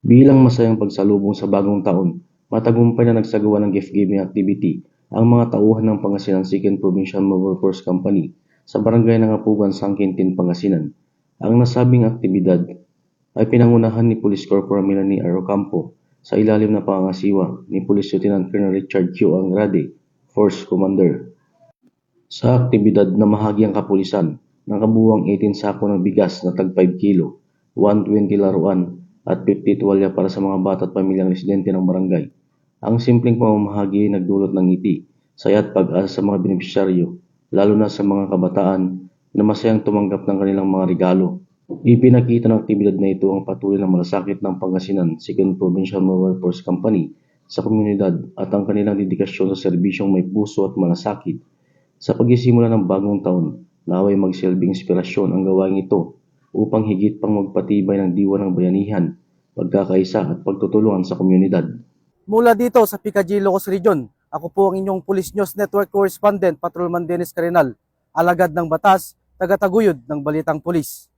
Bilang masayang pagsalubong sa bagong taon, matagumpay na nagsagawa ng gift-giving activity ang mga tauhan ng Pangasinan 2nd Provincial Mobile Force Company sa barangay Nangapugan, Sangkintin, Pangasinan. Ang nasabing aktibidad ay pinangunahan ni Police Corporal Melanie Arocampo sa ilalim ng pangangasiwa ni Police Lieutenant Colonel Richard Q. Angrade, Force Commander. Sa aktibidad na mahagi ang kapulisan, nakabuuang 18 sako ng bigas na tag 5 kilo, 120 laruan at 50 tuwalya para sa mga bata at pamilyang residente ng barangay. Ang simpleng pamamahagi ay nagdulot ng ngiti, saya at pag-asa sa mga benepisyaryo, lalo na sa mga kabataan na masayang tumanggap ng kanilang mga regalo. Ipinakita ng aktibidad na ito ang patuloy na malasakit ng Pangasinan 2nd Provincial Mobile Force Company sa komunidad at ang kanilang dedikasyon sa serbisyong may puso at malasakit. Sa pagsisimula ng bagong taon, naway magsilbing inspirasyon ang gawaing ito upang higit pang magpatibay ng diwa ng bayanihan, pagkakaisa at pagtutulungan sa komunidad. Mula dito sa Picadillo, Ilocos Region, ako po ang inyong Police News Network Correspondent, Patrolman Dennis Carenal, alagad ng batas, tagataguyod ng Balitang Pulis.